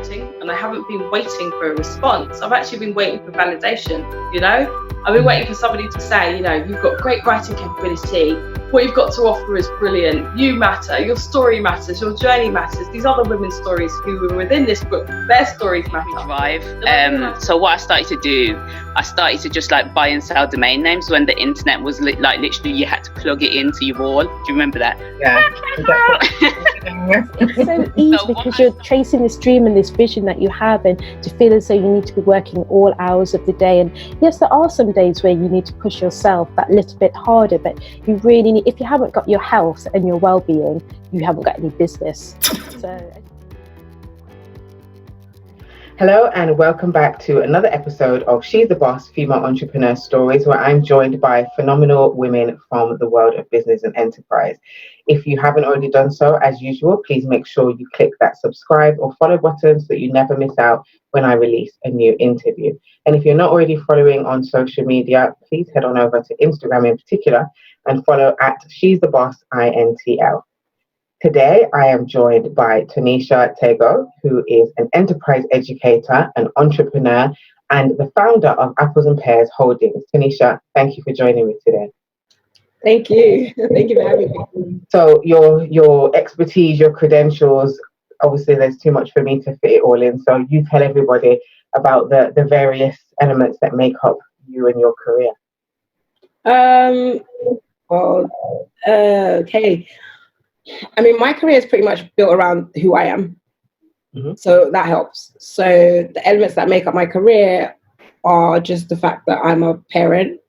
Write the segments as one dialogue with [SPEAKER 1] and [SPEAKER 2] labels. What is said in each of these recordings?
[SPEAKER 1] writing and I haven't been waiting for a response. I've actually been waiting for validation, you know? I've been waiting for somebody to say, you know, you've got great writing capability, what you've got to offer is brilliant, you matter, your story matters, your journey matters, these other women's stories who were within this book, their stories matter.
[SPEAKER 2] So what I started to do, I started to just like buy and sell domain names when the internet was like literally you had to plug it into your wall. Do you remember that?
[SPEAKER 3] Yeah.
[SPEAKER 4] It's so easy because you're chasing this dream and this vision that you have, and to feel as though you need to be working all hours of the day. And yes, there are some days where you need to push yourself that little bit harder, but you really need, if you haven't got your health and your well-being, you haven't got any business.
[SPEAKER 3] Hello and welcome back to another episode of She's the Boss Female Entrepreneur Stories, where I'm joined by phenomenal women from the world of business and enterprise. If you haven't already done so, as usual, please make sure you click that subscribe or follow button so that you never miss out when I release a new interview. And if you're not already following on social media, please head on over to Instagram in particular and follow at She's the Boss INTL. Today, I am joined by Tonisha Tagoe, who is an enterprise educator, an entrepreneur, and the founder of Apples and Pears Holdings. Tonisha, thank you for joining me today.
[SPEAKER 5] Thank you. Thank you for having me.
[SPEAKER 3] So your expertise, your credentials, obviously there's too much for me to fit it all in. So you tell everybody about the various elements that make up you and your career.
[SPEAKER 5] Okay. I mean, my career is pretty much built around who I am. Mm-hmm. So that helps. So the elements that make up my career are just the fact that I'm a parent.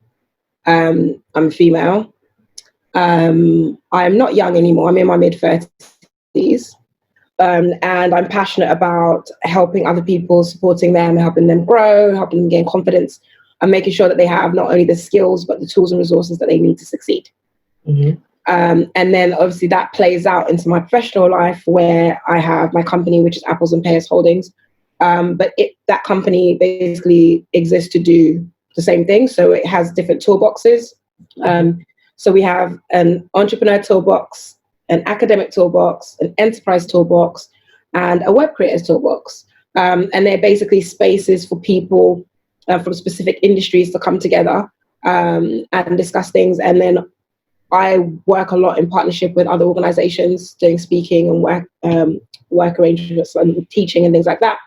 [SPEAKER 5] I'm female. I'm not young anymore. I'm in my mid-30s. And I'm passionate about helping other people, supporting them, helping them grow, helping them gain confidence, and making sure that they have not only the skills, but the tools and resources that they need to succeed. Mm-hmm. And then obviously that plays out into my professional life, where I have my company, which is Apples and Pears Holdings. But that company basically exists to do the same thing. So it has different toolboxes. So we have an entrepreneur toolbox, an academic toolbox, an enterprise toolbox, and a web creators toolbox. And they're basically spaces for people from specific industries to come together and discuss things. And then I work a lot in partnership with other organizations, doing speaking and work arrangements and teaching and things like that.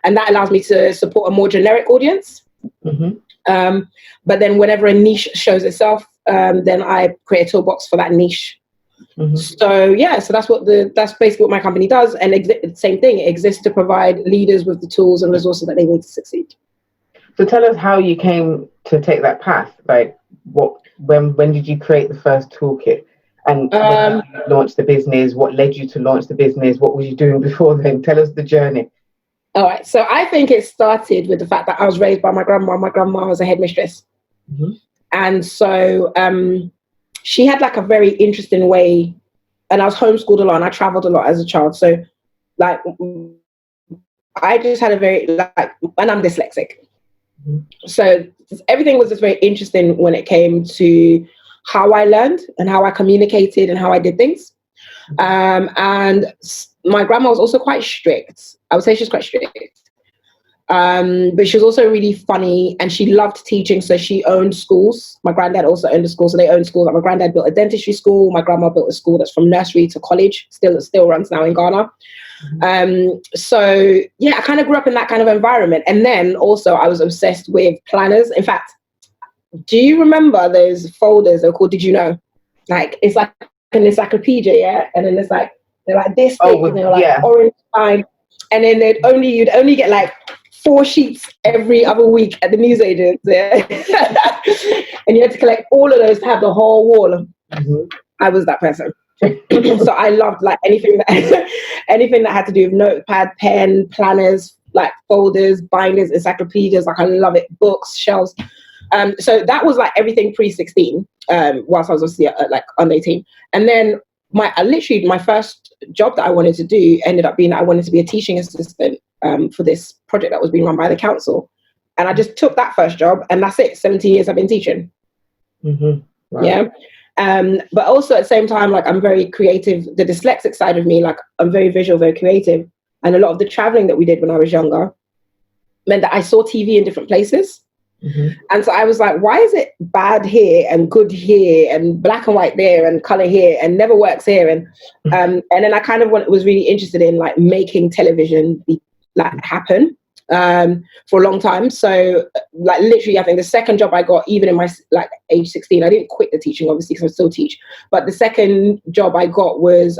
[SPEAKER 5] And that allows me to support a more generic audience. Mm-hmm. But then whenever a niche shows itself, then I create a toolbox for that niche. Mm-hmm. So that's basically what my company does. And same thing, it exists to provide leaders with the tools and resources that they need to succeed.
[SPEAKER 3] So tell us how you came to take that path. Like when did you create the first toolkit? And when did you launch the business? What led you to launch the business? What were you doing before then? Tell us the journey.
[SPEAKER 5] All right. So I think it started with the fact that I was raised by my grandma. My grandma was a headmistress. Mm-hmm. And so she had like a very interesting way, and I was homeschooled a lot and I traveled a lot as a child. So like, I just had and I'm dyslexic. Mm-hmm. So everything was just very interesting when it came to how I learned and how I communicated and how I did things. And my grandma was also quite strict. I would say she's quite strict. But she was also really funny and she loved teaching. So she owned schools. My granddad also owned a school. So they owned schools. Like my granddad built a dentistry school. My grandma built a school that's from nursery to college. It still runs now in Ghana. Mm-hmm. So yeah, I kind of grew up in that kind of environment. And then also I was obsessed with planners. In fact, do you remember those folders they're called Did You Know? Like it's like an encyclopedia, yeah? And then it's like they're like this thick, and they're like orange line. And then you'd only get like 4 sheets every other week at the newsagents, yeah? And you had to collect all of those to have the whole wall. Mm-hmm. I was that person. So I loved like anything that had to do with notepad, pen, planners, like folders, binders, encyclopedias. Like I love it. Books, shelves. So that was like everything pre-16, whilst I was obviously like under 18. And then my first job that I wanted to do ended up being I wanted to be a teaching assistant for this project that was being run by the council. And I just took that first job and that's it. 17 years I've been teaching. Mm-hmm. Wow. Yeah. But also at the same time, like I'm very creative. The dyslexic side of me, like I'm very visual, very creative. and a lot of the traveling that we did when I was younger meant that I saw TV in different places. And so I was like, why is it bad here and good here and black and white there and color here and never works here? And then I kind of was really interested in like making television happen for a long time. So like literally, I think the second job I got, even in my like age 16, I didn't quit the teaching obviously because I still teach. But the second job I got was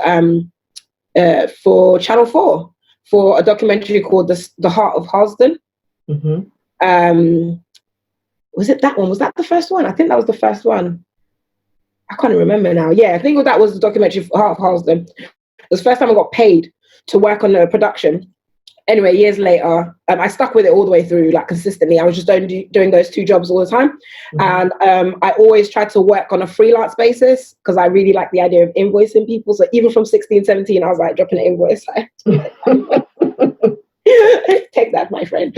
[SPEAKER 5] for Channel 4 for a documentary called The Heart of Harlesden. Was it that one? Was that the first one? I think that was the first one. I can't even remember now. Yeah, I think that was the documentary for Heart of Harlesden. It was the first time I got paid to work on the production. Anyway, years later, I stuck with it all the way through, like consistently. I was just doing those two jobs all the time. And I always tried to work on a freelance basis because I really like the idea of invoicing people. So even from 16, 17, I was like dropping an invoice. Take that, my friend.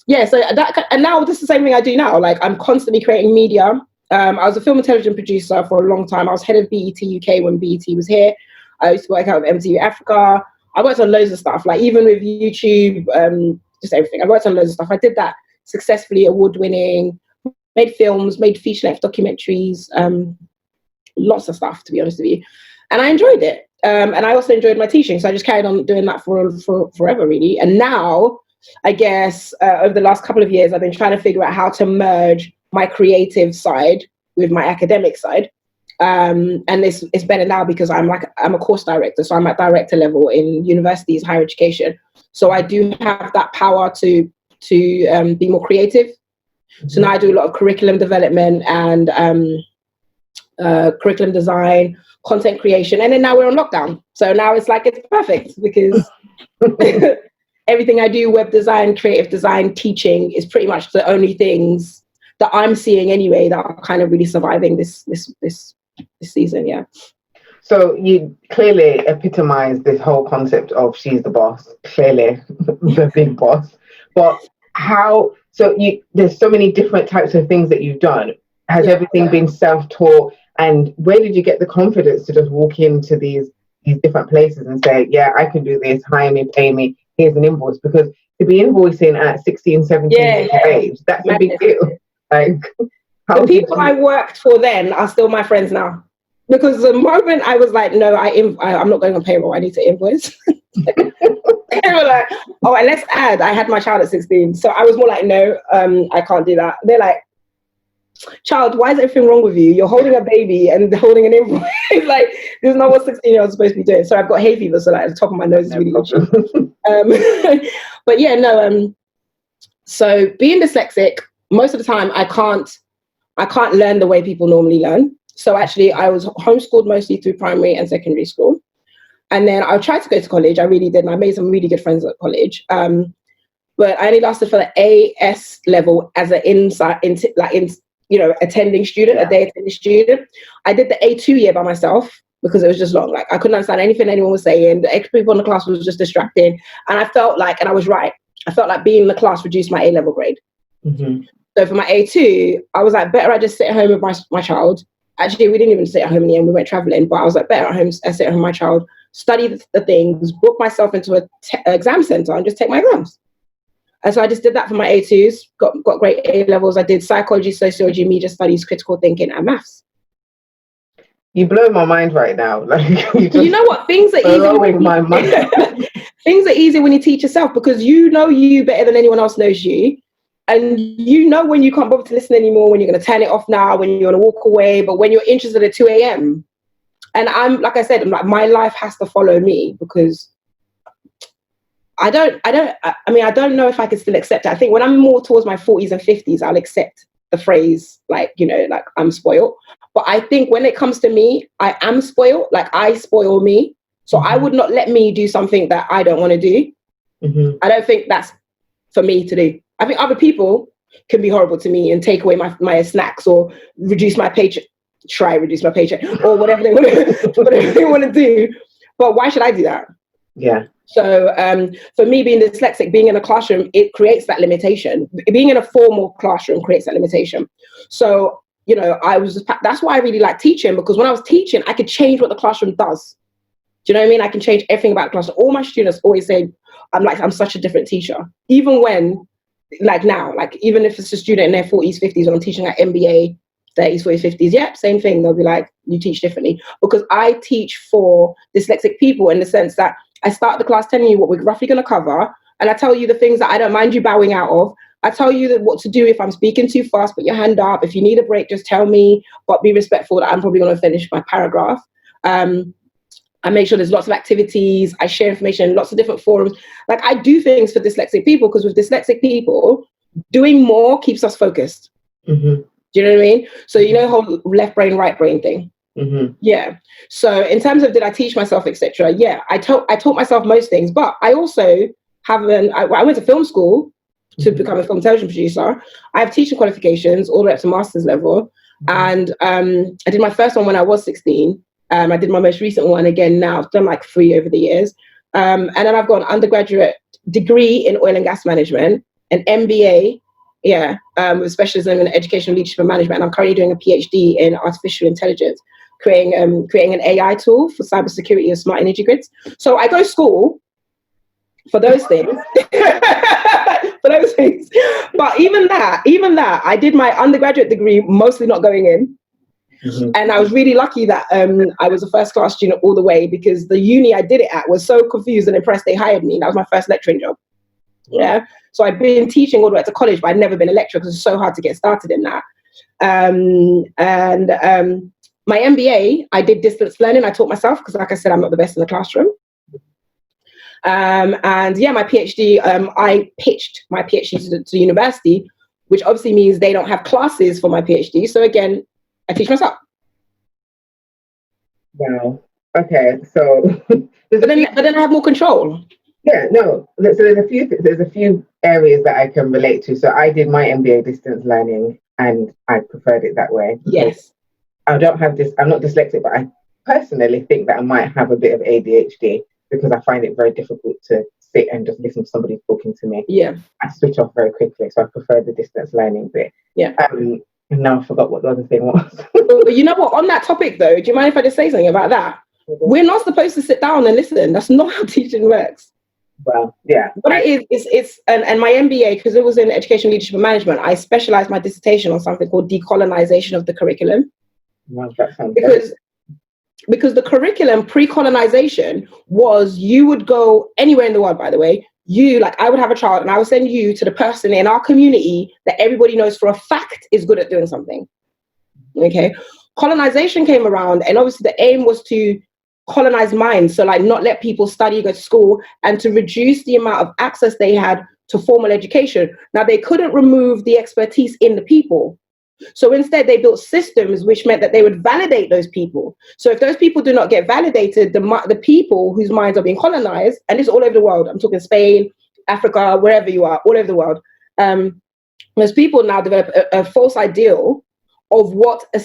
[SPEAKER 5] Yeah, so that, and now this is the same thing I do now. Like I'm constantly creating media. I was a film and television producer for a long time. I was head of BET UK when BET was here. I used to work out with MTV Africa. I worked on loads of stuff, like even with YouTube, just everything. I worked on loads of stuff. I did that successfully, award-winning, made films, made feature-length documentaries, lots of stuff, to be honest with you. And I enjoyed it. And I also enjoyed my teaching. So I just carried on doing that for forever, really. And now, I guess over the last couple of years, I've been trying to figure out how to merge my creative side with my academic side. And it's better now because I'm a course director. So I'm at director level in universities, higher education. So I do have that power to be more creative. So now I do a lot of curriculum development and curriculum design, content creation. And then now we're on lockdown. So now it's perfect because everything I do, web design, creative design, teaching, is pretty much the only things that I'm seeing anyway that are kind of really surviving this season. Yeah.
[SPEAKER 3] So you clearly epitomize this whole concept of she's the boss, clearly the big boss. But there's so many different types of things that you've done. Has everything been self-taught? And where did you get the confidence to just walk into these different places and say, yeah, I can do this, hire me, pay me, here's an invoice? Because to be invoicing at 16, 17 years of age, that's a big deal. Like,
[SPEAKER 5] the people I worked for then are still my friends now. Because the moment I was like, no, I'm not going on payroll, I need to invoice. They were like, oh, and let's add, I had my child at 16. So I was more like, no, I can't do that. They're like, child, why is everything wrong with you? You're holding a baby and holding an invoice. Like, this is not what 16-year-olds are supposed to be doing. So I've got hay fever, so like the top of my nose is really itchy. But yeah, no. So being dyslexic, most of the time I can't learn the way people normally learn. So actually, I was homeschooled mostly through primary and secondary school. And then I tried to go to college. I really did. And I made some really good friends at college. But I only lasted for the AS level as an attending student, a day attending student. I did the A2 year by myself because it was just long. Like I couldn't understand anything anyone was saying. The extra people in the class was just distracting. And I felt like, and I was right, I felt like being in the class reduced my A-level grade. So for my A2, I was like, better I just sit at home with my child. Actually, we didn't even sit at home in the end. We went traveling, but I was like, better at home, I sit at home with my child, study the things, book myself into an exam center and just take my exams. And so I just did that for my A2s, got great A levels. I did psychology, sociology, media studies, critical thinking, and maths.
[SPEAKER 3] You blow my mind right now. Like
[SPEAKER 5] you know what? Things are easy.
[SPEAKER 3] My mind.
[SPEAKER 5] Things are easy when you teach yourself because you know you better than anyone else knows you. And you know when you can't bother to listen anymore, when you're going to turn it off now, when you're going to walk away, but when you're interested at 2 a.m. And I'm, like I said, I'm like, my life has to follow me because I don't know if I can still accept it. I think when I'm more towards my 40s and 50s, I'll accept the phrase, like, like I'm spoiled. But I think when it comes to me, I am spoiled. Like I spoil me. So I would not let me do something that I don't want to do. I don't think that's for me to do. I think other people can be horrible to me and take away my snacks or reduce my paycheck, or whatever they want to do. But why should I do that? Yeah. So for me, being dyslexic, being in a classroom, it creates that limitation. Being in a formal classroom creates that limitation. So, that's why I really like teaching, because when I was teaching, I could change what the classroom does. Do you know what I mean? I can change everything about the class. All my students always say, I'm such a different teacher. Even when, like now, like even if it's a student in their 40s, 50s, when I'm teaching at MBA, 30s, 40s, 50s, yep, same thing. They'll be like, you teach differently. Because I teach for dyslexic people in the sense that I start the class telling you what we're roughly going to cover, and I tell you the things that I don't mind you bowing out of. I tell you what to do if I'm speaking too fast, put your hand up. If you need a break, just tell me, but be respectful that I'm probably going to finish my paragraph. I make sure there's lots of activities. I share information in lots of different forums. Like I do things for dyslexic people, because with dyslexic people, doing more keeps us focused.
[SPEAKER 3] Mm-hmm.
[SPEAKER 5] Do you know what I mean? So you know the whole left brain, right brain thing?
[SPEAKER 3] Mm-hmm.
[SPEAKER 5] Yeah. So in terms of did I teach myself, etc. Yeah, I taught myself most things, but I also haven't. I went to film school to become a film television producer. I have teaching qualifications all the way up to master's level, and I did my first one when I was 16. I did my most recent one again now. I've done like 3 over the years, and then I've got an undergraduate degree in oil and gas management, an MBA. Yeah, with specialism in education, leadership, and management. And I'm currently doing a PhD in artificial intelligence, creating an AI tool for cybersecurity of smart energy grids. So I go to school for those things, But even that, I did my undergraduate degree mostly not going in. Mm-hmm. And I was really lucky that I was a first class student all the way, because the uni I did it at was so confused and impressed they hired me. That was my first lecturing job. Yeah. So I've been teaching all the way to college, but I'd never been a lecturer because it's so hard to get started in that. My MBA, I did distance learning. I taught myself because, like I said, I'm not the best in the classroom. And yeah, my PhD, I pitched my PhD to the university, which obviously means they don't have classes for my PhD. So again, I teach myself.
[SPEAKER 3] Wow. Okay. So,
[SPEAKER 5] but then I have more control.
[SPEAKER 3] Yeah. No. So there's a few areas that I can relate to. So I did my MBA distance learning, and I preferred it that way.
[SPEAKER 5] Yes.
[SPEAKER 3] I don't have this. I'm not dyslexic, but I personally think that I might have a bit of ADHD, because I find it very difficult to sit and just listen to somebody talking to me.
[SPEAKER 5] Yeah.
[SPEAKER 3] I switch off very quickly, so I prefer the distance learning bit.
[SPEAKER 5] Yeah.
[SPEAKER 3] And now I forgot what the other thing was.
[SPEAKER 5] You know what? On that topic, though, do you mind if I just say something about that? We're not supposed to sit down and listen. That's not how teaching works.
[SPEAKER 3] Well, yeah.
[SPEAKER 5] What it is, and my MBA, because it was in education, leadership, and management, I specialized my dissertation on something called decolonization of the curriculum.
[SPEAKER 3] Well, that sounds
[SPEAKER 5] because the curriculum pre-colonization was, you would go anywhere in the world, by the way, I would have a child and I would send you to the person in our community that everybody knows for a fact is good at doing something. Okay. Colonization came around, and obviously the aim was to colonize minds. So like not let people study, go to school, and to reduce the amount of access they had to formal education. Now they couldn't remove the expertise in the people. So instead, they built systems which meant that they would validate those people. So if those people do not get validated, the people whose minds are being colonized, and this is all over the world, I'm talking Spain, Africa, wherever you are, all over the world, those people now develop a false ideal of what a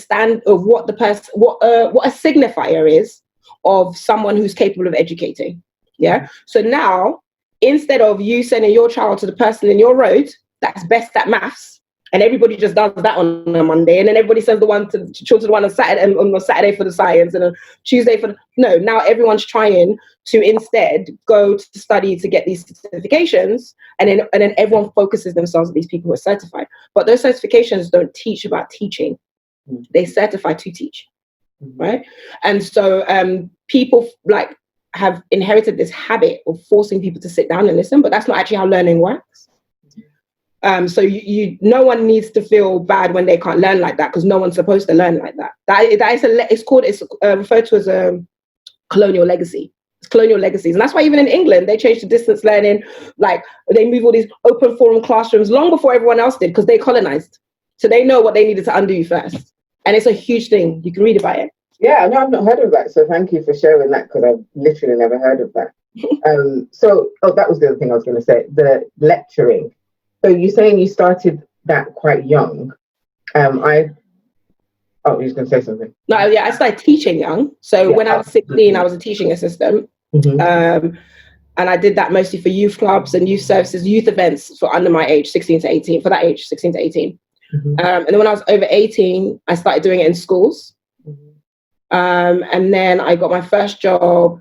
[SPEAKER 5] signifier is of someone who's capable of educating. Yeah. So now, instead of you sending your child to the person in your road that's best at maths, and everybody just does that on a Monday, and then everybody sends the one on Saturday, and on Saturday for the science, and on Tuesday for now everyone's trying to instead go to study to get these certifications, and then everyone focuses themselves on these people who are certified. But those certifications don't teach about teaching; they certify to teach, right? And so people have inherited this habit of forcing people to sit down and listen, but that's not actually how learning works. So no one needs to feel bad when they can't learn like that, because no one's supposed to learn like that. It's referred to as a colonial legacy. It's colonial legacies, and that's why even in England they changed to distance learning. Like they move all these open forum classrooms long before everyone else did, because they colonized, so they know what they needed to undo first. And it's a huge thing. You can read about it.
[SPEAKER 3] Yeah, no, I've not heard of that. So thank you for sharing that, because I've literally never heard of that. That was the other thing I was going to say. The lecturing. So you're saying you started that quite young. You were going to say something.
[SPEAKER 5] No, yeah, I started teaching young. So when I was 16, I was a teaching assistant. And I did that mostly for youth clubs and youth services, youth events for under my age, 16 to 18, for that age, 16 to 18. And then when I was over 18, I started doing it in schools. And then I got my first job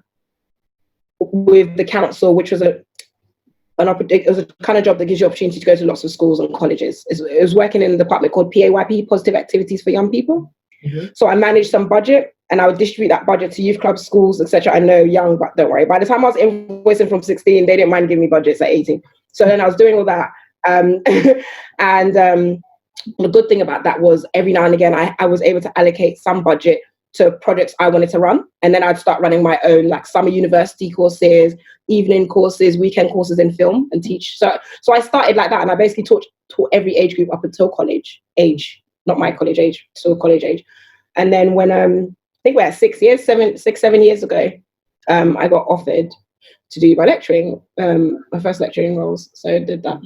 [SPEAKER 5] with the council, which was it was a kind of job that gives you opportunity to go to lots of schools and colleges. It was working in a department called PAYP, Positive Activities for Young People. Mm-hmm. So I managed some budget, and I would distribute that budget to youth clubs, schools, etc. I know young, but don't worry. By the time I was invoicing from 16, they didn't mind giving me budgets at 18. So then I was doing all that. The good thing about that was every now and again, I was able to allocate some budget to projects I wanted to run. And then I'd start running my own, like summer university courses, evening courses, weekend courses in film and teach. So I started like that. And I basically taught every age group up until college age, not my college age, still college age. And then when, I think we're at 7 years ago, I got offered to do my lecturing, my first lecturing roles. So I did that.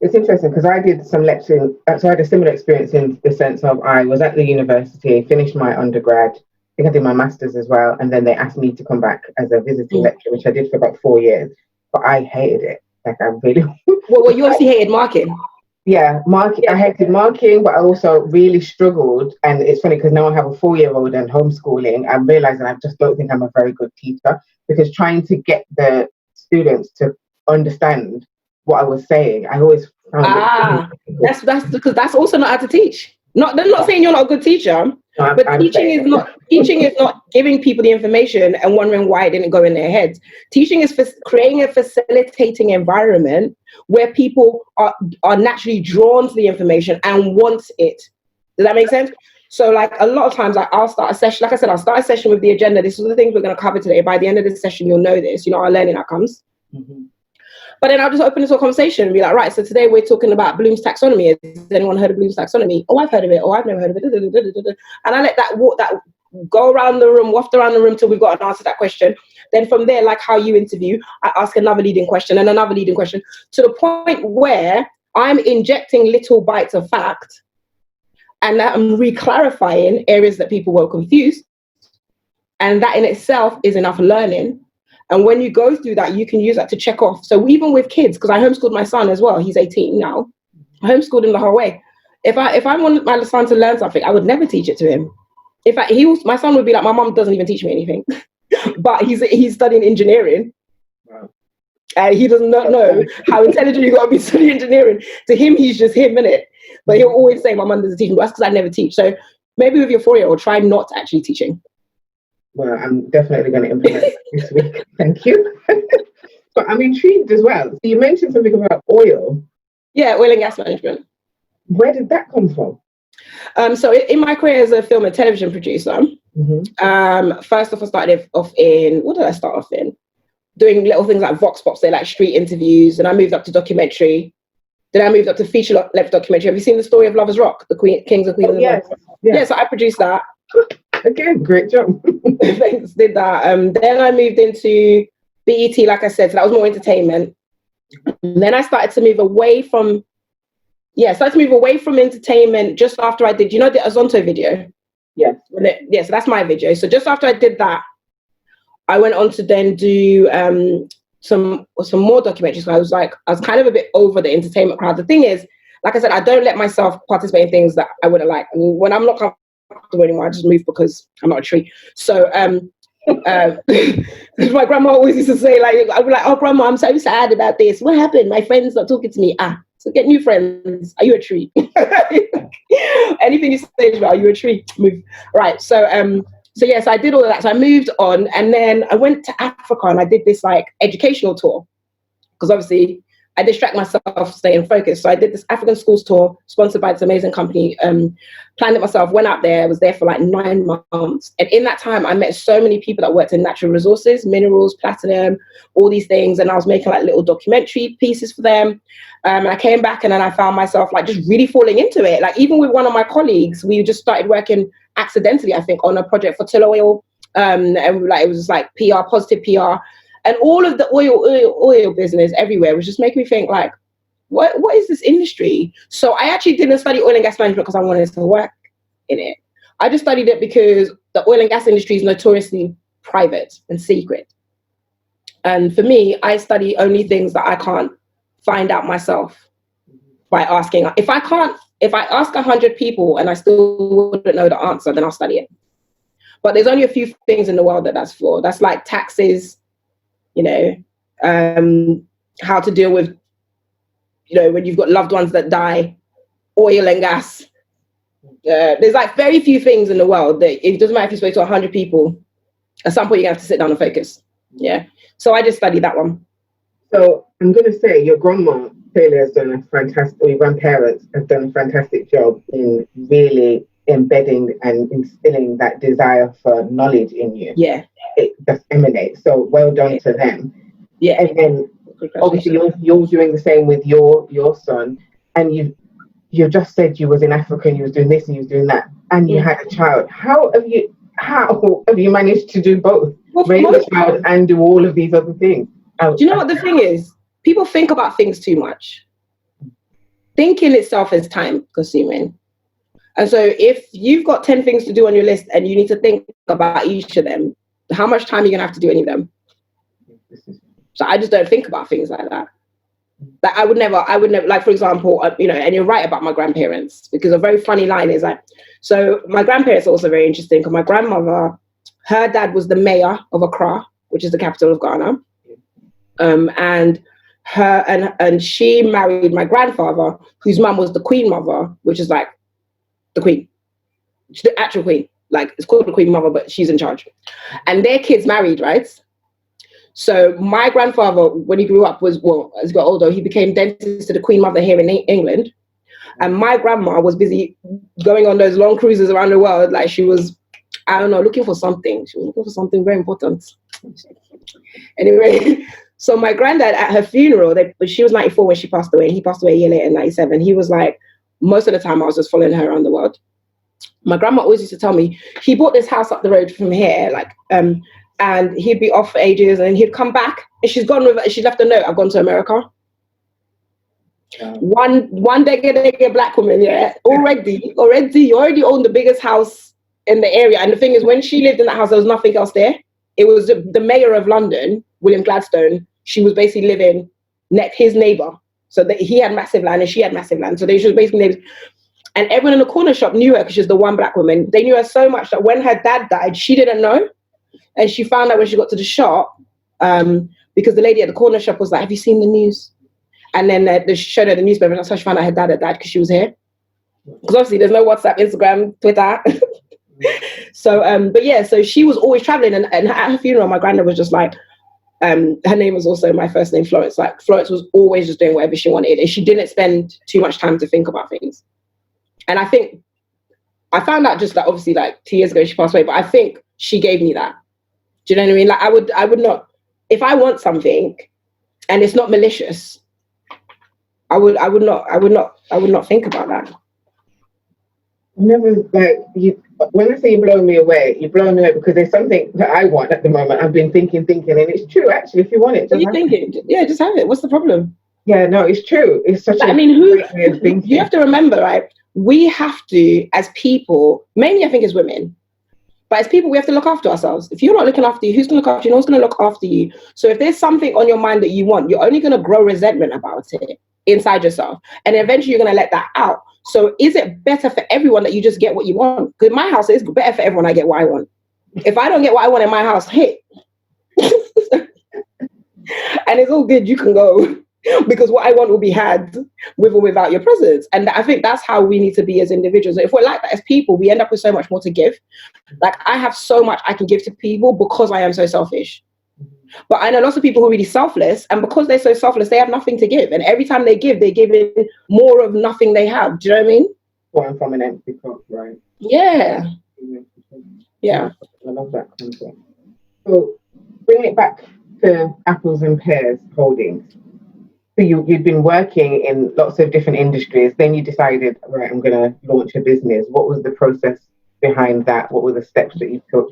[SPEAKER 3] It's interesting because I did some lecturing, so I had a similar experience in the sense of I was at the university, finished my undergrad, I think I did my master's as well, and then they asked me to come back as a visiting lecturer, which I did for about 4 years, but I hated it. Like I really...
[SPEAKER 5] Well, you obviously hated marking.
[SPEAKER 3] Yeah, I hated marking, but I also really struggled, and it's funny because now I have a 4-year-old and homeschooling, I'm realising I just don't think I'm a very good teacher, because trying to get the students to understand what I was saying, I always found
[SPEAKER 5] that's because that's also not how to teach. They're not saying you're not a good teacher, but teaching is not giving people the information and wondering why it didn't go in their heads. Teaching is creating a facilitating environment where people are naturally drawn to the information and want it. Does that make sense? So like a lot of times I'll start a session, like I said, I'll start a session with the agenda. This is the things we're going to cover today. By the end of this session, you'll know this, our learning outcomes. Mm-hmm. But then I'll just open this whole conversation and be like, right, so today we're talking about Bloom's taxonomy. Has anyone heard of Bloom's taxonomy? Oh, I've heard of it. Oh, I've never heard of it. And I let that go around the room, waft around the room till we've got an answer to that question. Then from there, like how you interview, I ask another leading question and another leading question to the point where I'm injecting little bites of fact and that I'm re-clarifying areas that people were confused. And that in itself is enough learning. And when you go through that, you can use that to check off. So even with kids, because I homeschooled my son as well, he's 18 now. I homeschooled him the whole way. If I wanted my son to learn something, I would never teach it to him. In fact, my son would be like, my mom doesn't even teach me anything. But he's studying engineering. Wow. And he does not know how intelligent you got to be studying engineering. To him, he's just him, innit? But he'll always say, my mom doesn't teach me. That's because I never teach. So maybe with your 4-year-old, try not actually teaching.
[SPEAKER 3] Well, I'm definitely going to implement this week. Thank you. But I'm intrigued as well. So you mentioned something about oil.
[SPEAKER 5] Yeah, oil and gas management.
[SPEAKER 3] Where did that come from?
[SPEAKER 5] So in my career as a film and television producer, first off, I started off in, what did I start off in? Doing little things like vox pops, like street interviews, and I moved up to documentary. Then I moved up to feature-length documentary. Have you seen the story of Lovers Rock, the Kings and Queens of Love? Yeah, so I produced that.
[SPEAKER 3] Again, great job.
[SPEAKER 5] Thanks, did that. Then I moved into BET, like I said, so that was more entertainment. Then I started to move away from entertainment just after I did, the Azonto video?
[SPEAKER 3] Yes.
[SPEAKER 5] So that's my video. So just after I did that, I went on to then do some more documentaries. So I was kind of a bit over the entertainment crowd. The thing is, like I said, I don't let myself participate in things that I wouldn't like. I mean, when I'm not comfortable anymore, I just move because I'm not a tree. So my grandma always used to say, like, I'd be like, oh, grandma, I'm so sad about this. What happened? My friend's not talking to me. So get new friends. Are you a tree? Anything you say is, are you a tree? Move. Right. So yes, I did all of that. So I moved on, and then I went to Africa and I did this like educational tour, because obviously I distract myself, staying focused. So I did this African schools tour sponsored by this amazing company, planned it myself, went out there, was there for like 9 months. And in that time, I met so many people that worked in natural resources, minerals, platinum, all these things. And I was making like little documentary pieces for them. And I came back and then I found myself like just really falling into it. Like even with one of my colleagues, we just started working accidentally, I think, on a project for Till Oil. And like it was just like PR, positive PR. And all of the oil business everywhere was just making me think, like, what is this industry? So I actually didn't study oil and gas management because I wanted to work in it. I just studied it because the oil and gas industry is notoriously private and secret. And for me, I study only things that I can't find out myself by asking. If I ask 100 people and I still wouldn't know the answer, then I'll study it. But there's only a few things in the world that's for. That's like taxes, you know, how to deal with, you know, when you've got loved ones that die, oil and gas. There's like very few things in the world that it doesn't matter if you speak to 100 people, at some point you're gonna have to sit down and focus. Yeah. So I just studied that one.
[SPEAKER 3] So I'm going to say your grandma, Taylor, has done a fantastic, or your grandparents have done a fantastic job in really embedding and instilling that desire for knowledge in you.
[SPEAKER 5] Yeah.
[SPEAKER 3] It just emanates. So well done to them.
[SPEAKER 5] Yeah.
[SPEAKER 3] And then obviously you're doing the same with your son, and you just said you was in Africa and you was doing this and you was doing that, and you had a child. How have you managed to do both? Raise a child and do all of these other things?
[SPEAKER 5] Do you know what the thing is? People think about things too much. Thinking itself is time consuming. And so if you've got 10 things to do on your list and you need to think about each of them, how much time are you going to have to do any of them? So I just don't think about things like that. Like I would never, like, for example, you know, and you're right about my grandparents, because a very funny line is like, so my grandparents are also very interesting, because my grandmother, her dad was the mayor of Accra, which is the capital of Ghana. And she married my grandfather, whose mum was the queen mother, which is like the queen. She's the actual queen. Like, it's called the queen mother, but she's in charge. And their kids married, right? So my grandfather, when he grew up, as he got older, he became dentist to the queen mother here in England. And my grandma was busy going on those long cruises around the world. Like, she was, I don't know, looking for something. She was looking for something very important. Anyway, so my granddad at her funeral, she was 94 when she passed away. He passed away a year later in 97. He was like, most of the time I was just following her around the world. My grandma always used to tell me, he bought this house up the road from here, like, and he'd be off for ages and he'd come back and she left a note, I've gone to America. One decade black woman, yeah, already, you already own the biggest house in the area. And the thing is, when she lived in that house, there was nothing else there. It was the mayor of London, William Gladstone. She was basically living his neighbor. So he had massive land and she had massive land. So she was basically neighbors. And everyone in the corner shop knew her because she was the one black woman. They knew her so much that when her dad died, she didn't know. And she found out when she got to the shop, because the lady at the corner shop was like, have you seen the news? And then they showed her the newspaper. And that's how she found out her dad had died, because she was here. Because obviously there's no WhatsApp, Instagram, Twitter. So, but yeah, so she was always traveling. And at her funeral, my granddad was just like, her name was also my first name, Florence. Like, Florence was always just doing whatever she wanted. And she didn't spend too much time to think about things. And I think I found out just that, obviously, like 2 years ago she passed away, but I think she gave me that. Do you know what I mean? Like, I would not, if I want something and it's not malicious, I would not think about that.
[SPEAKER 3] Never, like, when I say you blow me away, you blow me away because there's something that I want at the moment. I've been thinking, and it's true, actually. If you want it,
[SPEAKER 5] just thinking, yeah, just have it. What's the problem?
[SPEAKER 3] Yeah, no, it's true. It's such
[SPEAKER 5] a great way of thinking. You have to remember, right? We have to, as people, mainly I think as women, but as people, we have to look after ourselves. If you're not looking after you, who's going to look after you? No one's going to look after you. So if there's something on your mind that you want, you're only going to grow resentment about it inside yourself. And eventually you're going to let that out. So is it better for everyone that you just get what you want? Because my house is better for everyone I get what I want. If I don't get what I want in my house, hey. And it's all good, you can go. Because what I want will be had with or without your presence. And I think that's how we need to be as individuals. If we're like that as people, we end up with so much more to give. Like, I have so much I can give to people because I am so selfish. But I know lots of people who are really selfless, and because they're so selfless, they have nothing to give. And every time they give in more of nothing they have. Do you know what I mean?
[SPEAKER 3] Pouring from an empty cup, right?
[SPEAKER 5] Yeah. Yeah.
[SPEAKER 3] I love that concept. So bring it back to Apples and Pears Holdings. So you'd been working in lots of different industries. Then you decided, right, I'm going to launch a business. What was the process behind that? What were the steps that you took?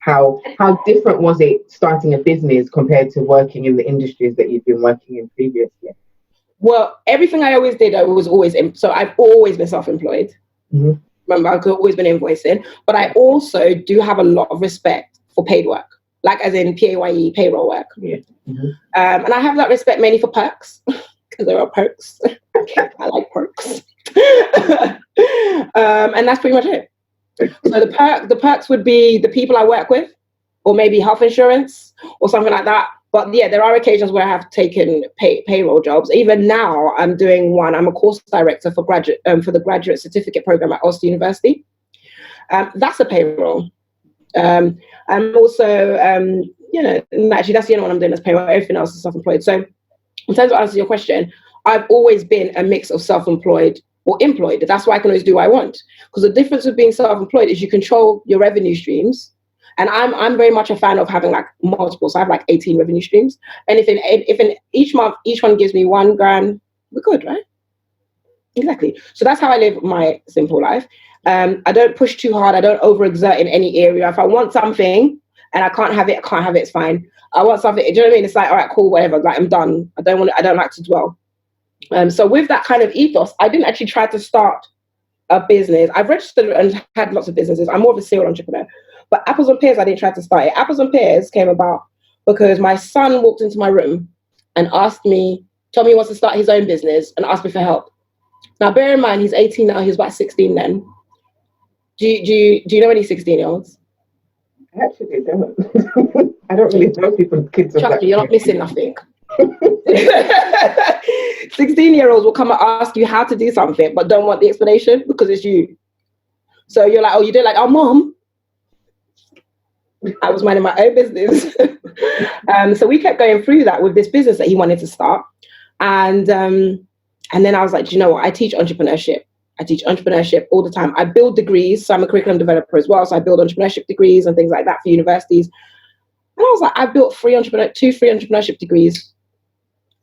[SPEAKER 3] How different was it starting a business compared to working in the industries that you'd been working in previously?
[SPEAKER 5] Well, everything I always did, I was always so I've always been self-employed. Mm-hmm. Remember, I've always been invoicing, but I also do have a lot of respect for paid work, like as in PAYE, payroll work. Yeah. Mm-hmm. And I have that respect mainly for perks, because there are perks. I like perks. And that's pretty much it. So the perks would be the people I work with, or maybe health insurance or something like that. But yeah, there are occasions where I have taken payroll jobs. Even now, I'm doing one. I'm a course director for the graduate certificate program at Ulster University. That's a payroll. I'm also, actually, that's the only one I'm doing as payroll. Everything else is self-employed. So in terms of answering your question, I've always been a mix of self-employed or employed. That's why I can always do what I want. Because the difference with being self-employed is you control your revenue streams. And I'm very much a fan of having like multiple. So I have like 18 revenue streams. And if in each month, each one gives me $1,000, we're good, right? Exactly. So that's how I live my simple life. I don't push too hard. I don't overexert in any area. If I want something and I can't have it, it's fine. I want something, do you know what I mean? It's like, all right, cool, whatever. Like, I'm done. I don't like to dwell. So with that kind of ethos, I didn't actually try to start a business. I've registered and had lots of businesses. I'm more of a serial entrepreneur. But Apples and Pears, I didn't try to start it. Apples and Pears came about because my son walked into my room and told me he wants to start his own business and asked me for help. Now, bear in mind, he's 18 now. He was about 16 then. Do you know any 16-year-olds?
[SPEAKER 3] I actually don't. I don't really know people, kids.
[SPEAKER 5] Trust me, you're not missing nothing. 16-year-olds will come and ask you how to do something, but don't want the explanation because it's you. So you're like, oh, you did, like, oh, mom. I was minding my own business. So we kept going through that with this business that he wanted to start. And then I was like, do you know what? I teach entrepreneurship all the time. I build degrees. So I'm a curriculum developer as well. So I build entrepreneurship degrees and things like that for universities. And I was like, I built two free entrepreneurship degrees.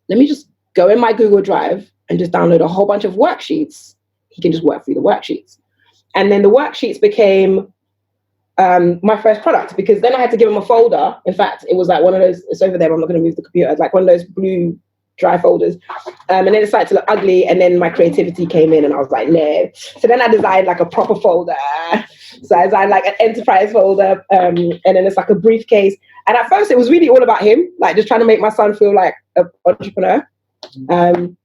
[SPEAKER 5] Let me just go in my Google Drive and just download a whole bunch of worksheets. He can just work through the worksheets. And then the worksheets became my first product, because then I had to give him a folder. In fact, it was like one of those, it's over there, I'm not going to move the computer. It's like one of those blue dry folders. And then it started to look ugly. And then my creativity came in and I was like, no. So then I designed like a proper folder. So I designed like an enterprise folder. And then it's like a briefcase. And at first it was really all about him, like just trying to make my son feel like an entrepreneur. And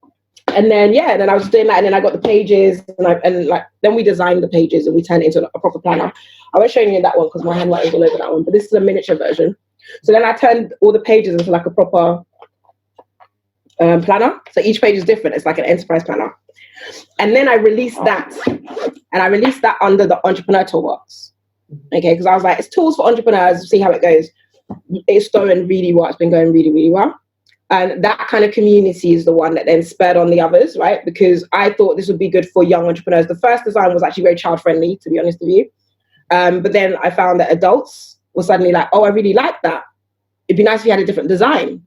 [SPEAKER 5] then I was doing that, and then I got the pages, then we designed the pages and we turned it into a proper planner. I was showing you that one because my handwriting is all over that one, but this is a miniature version. So then I turned all the pages into like a proper planner. So each page is different. It's like an enterprise planner. And then I released that, and I released that under the Entrepreneur Toolbox. Okay, because I was like, it's tools for entrepreneurs. See how it goes. It's going really well. It's been going really, really well. And that kind of community is the one that then spurred on the others, right? Because I thought this would be good for young entrepreneurs. The first design was actually very child-friendly, to be honest with you. But then I found that adults were suddenly like, oh, I really like that. It'd be nice if you had a different design.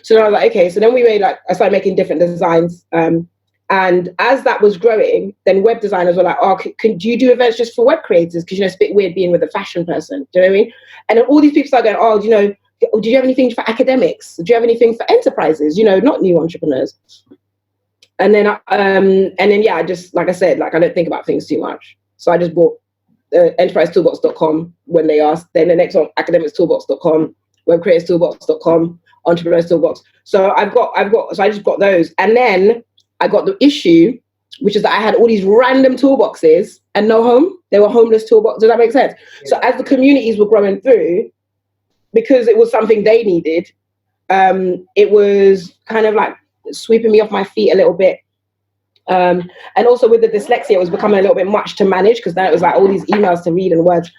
[SPEAKER 5] So then I was like, okay. So then I started making different designs. And as that was growing, then web designers were like, oh, do you do events just for web creators? Because, it's a bit weird being with a fashion person. Do you know what I mean? And then all these people started going, oh, do you have anything for academics? Do you have anything for enterprises? Not new entrepreneurs. And then, I just, like I said, I don't think about things too much. So I just bought enterprisetoolbox.com when they asked. Then the next one, academicstoolbox.com, webcreatorstoolbox.com, entrepreneurs toolbox. So I just got those. And then I got the issue, which is that I had all these random toolboxes and no home. They were homeless toolboxes. Does that make sense? Yeah. So as the communities were growing through, because it was something they needed, it was kind of like sweeping me off my feet a little bit. And also with the dyslexia, it was becoming a little bit much to manage, because then it was like all these emails to read and words.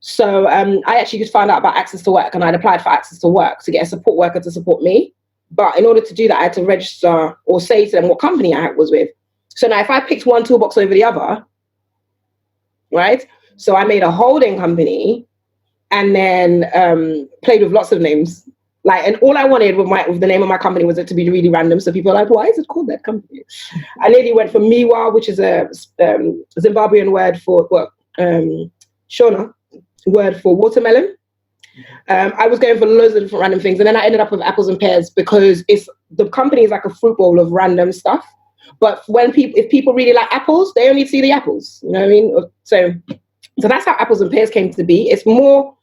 [SPEAKER 5] So I actually just found out about Access to Work, and I'd applied for Access to Work to get a support worker to support me. But in order to do that, I had to register or say to them what company I was with. So now if I picked one toolbox over the other, right? So I made a holding company and then played with lots of names. And all I wanted with the name of my company was it to be really random. So people are like, why is it called that company? I nearly went for Miwa, which is a Zimbabwean word for, Shona, word for watermelon. I was going for loads of different random things, and then I ended up with Apples and Pears because the company is like a fruit bowl of random stuff. But if people really like apples, they only see the apples. You know what I mean? So that's how Apples and Pears came to be. It's more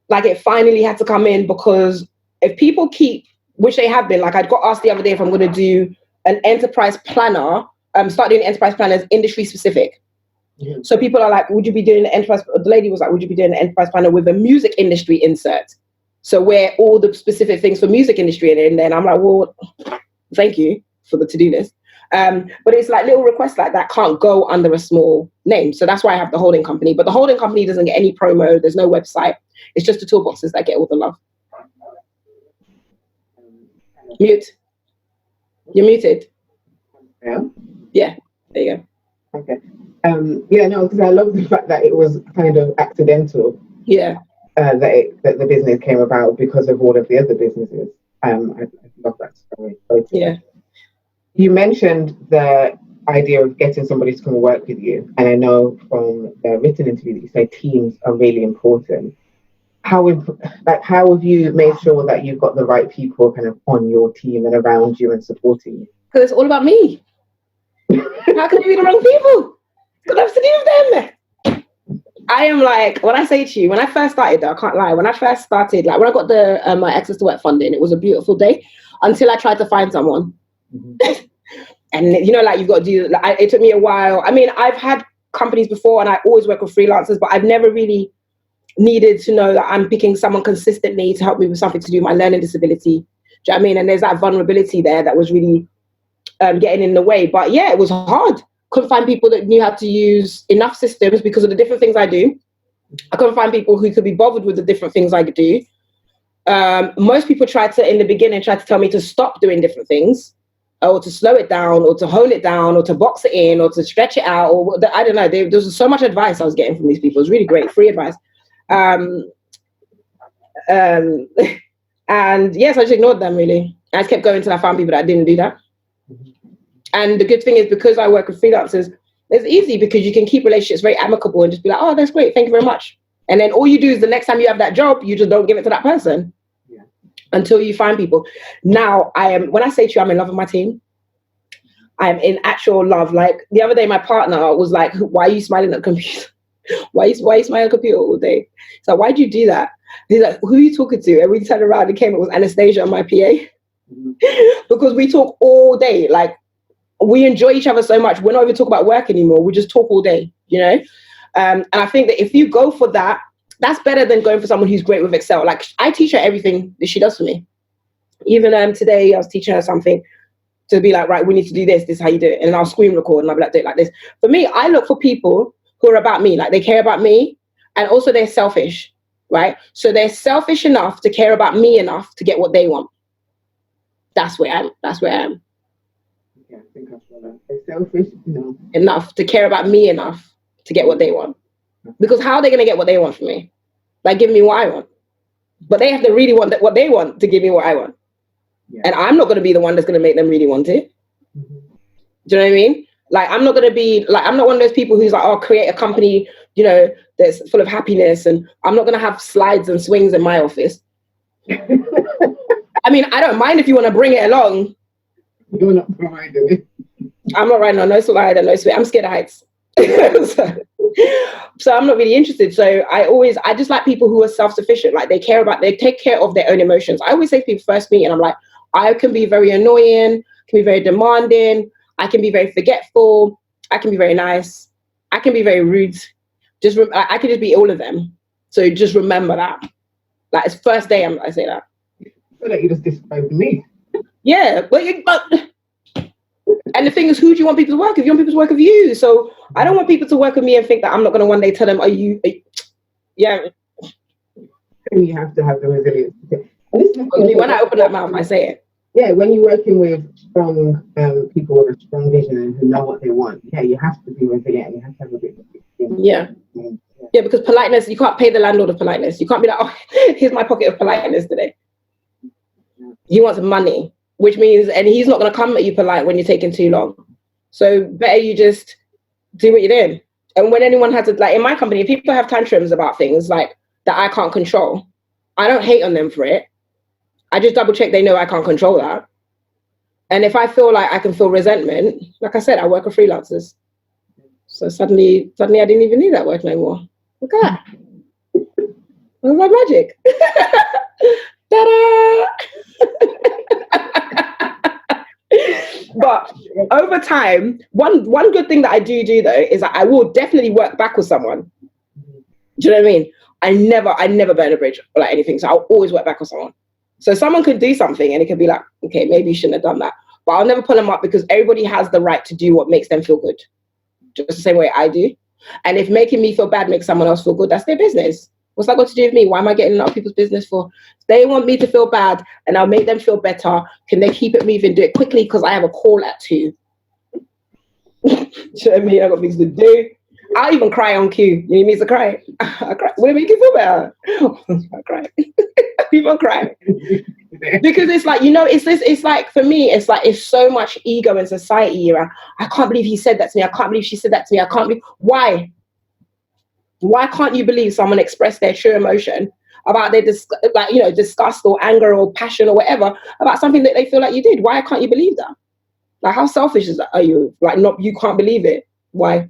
[SPEAKER 5] like it finally had to come in, because if people which they have been, I got asked the other day if I'm going to do an enterprise planner, start doing enterprise planners industry specific. Mm-hmm. So people are like, would you be doing an enterprise? The lady was like, would you be doing an enterprise planner with a music industry insert? So where all the specific things for music industry are in there, and I'm like, well, thank you for the to-do list. But it's like little requests like that can't go under a small name. So that's why I have the holding company. But the holding company doesn't get any promo. There's no website. It's just the toolboxes that get all the love. Mute. You're muted.
[SPEAKER 3] Yeah.
[SPEAKER 5] Yeah. There you
[SPEAKER 3] go. Okay. Yeah, no, because I love the fact that it was kind of accidental.
[SPEAKER 5] Yeah.
[SPEAKER 3] That the business came about because of all of the other businesses. I love that story.
[SPEAKER 5] Yeah.
[SPEAKER 3] You mentioned the idea of getting somebody to come and work with you, and I know from the written interview that you say teams are really important. How have you made sure that you've got the right people kind of on your team and around you and supporting you?
[SPEAKER 5] Because it's all about me. How can it be the wrong people? It's got nothing to do with them. I am like, when I say to you, when I first started though, I can't lie, when I first started, like when I got the my access to work funding, it was a beautiful day until I tried to find someone. Mm-hmm. And you know, like you've got to do, like, it took me a while. I mean, I've had companies before and I always work with freelancers, but I've never really needed to know that I'm picking someone consistently to help me with something to do with my learning disability. Do you know what I mean? And there's that vulnerability there that was really getting in the way. But yeah, it was hard. Couldn't find people that knew how to use enough systems because of the different things I do. I couldn't find people who could be bothered with the different things I could do. Most people tried to, in the beginning, tried to tell me to stop doing different things, or to slow it down, or to hone it down, or to box it in, or to stretch it out, or I don't know. There was so much advice I was getting from these people. It was really great, free advice. And yes, I just ignored them really. I just kept going until I found people that didn't do that. And the good thing is, because I work with freelancers, it's easy because you can keep relationships very amicable and just be like, oh, that's great, thank you very much. And then all you do is the next time you have that job, you just don't give it to that person until you find people. Now, when I say to you, I'm in love with my team. I'm in actual love. Like the other day, my partner was like, why are you smiling at the computer? Why are you smiling at the computer all day? So why'd you do that? He's like, who are you talking to? And we turned around and it was Anastasia, my PA. Because we talk all day. Like, we enjoy each other so much. We're not even talking about work anymore. We just talk all day, you know? And I think that if you go for that, that's better than going for someone who's great with Excel. Like, I teach her everything that she does for me. Even today, I was teaching her something to be like, right, we need to do this. This is how you do it. And I'll screen record and I'll be like, do it like this. For me, I look for people who are about me. Like, they care about me. And also they're selfish, right? So they're selfish enough to care about me enough to get what they want. That's where I am.
[SPEAKER 3] Yeah, I think I saw that. They're selfish, no.
[SPEAKER 5] Enough to care about me enough to get what they want. Because how are they going to get what they want from me? Like, give me what I want. But they have to really want what they want to give me what I want. Yeah. And I'm not going to be the one that's going to make them really want it. Mm-hmm. Do you know what I mean? Like, I'm not going to be, like, I'm not one of those people who's like, oh, create a company, you know, that's full of happiness. And I'm not going to have slides and swings in my office. I mean, I don't mind if you want to bring it along.
[SPEAKER 3] You're not providing it.
[SPEAKER 5] I'm not riding on no slide and no swing. I'm scared of heights. So I'm not really interested. So I just like people who are self-sufficient. Like, they take care of their own emotions. I always say to people first meet, and I'm like, I can be very annoying, can be very demanding. I can be very forgetful. I can be very nice. I can be very rude. I can just be all of them. So just remember that. Like, it's first day I say that.
[SPEAKER 3] I feel like you just described me.
[SPEAKER 5] Yeah, but and the thing is, who do you want people to work with? You want people to work with you. So I don't want people to work with me and think that I'm not going to one day tell them, yeah.
[SPEAKER 3] You have to have the resilience.
[SPEAKER 5] When I open that mouth, I say it.
[SPEAKER 3] Yeah, when you're working with strong people with a strong vision and who know what they want, yeah, you have to be resilient. You have to have a bit of
[SPEAKER 5] Yeah, because politeness, you can't pay the landlord of politeness. You can't be like, oh, here's my pocket of politeness today. He wants money, which means, and he's not going to come at you polite when you're taking too long. So better you just do what you're doing. And when anyone has like in my company, people have tantrums about things like that I can't control. I don't hate on them for it. I just double check they know I can't control that. And if I feel like I can feel resentment, like I said, I work with freelancers. So suddenly I didn't even need that work no more. Look at that. It was like magic. Ta-da! But over time, one good thing that I do though is that I will definitely work back with someone. Do you know what I mean? I never burn a bridge or like anything. So I'll always work back on someone. So someone could do something and it could be like, okay, maybe you shouldn't have done that. But I'll never pull them up because everybody has the right to do what makes them feel good. Just the same way I do. And if making me feel bad makes someone else feel good, that's their business. What's that got to do with me? Why am I getting in other people's business for? If they want me to feel bad and I'll make them feel better, can they keep it moving, do it quickly because I have a call at 2? Do you know what I mean? I got things to do. I'll even cry on cue. You need me to cry? I cry. Will it make you feel better? I cry. People cry. Because it's like, it's like, for me, it's like, it's so much ego in society around, I can't believe he said that to me. I can't believe she said that to me. I can't believe, why? Why can't you believe someone expressed their true emotion about their disgust or anger or passion or whatever about something that they feel like you did? Why can't you believe that? Like, how selfish are you? Like, you can't believe it. Why?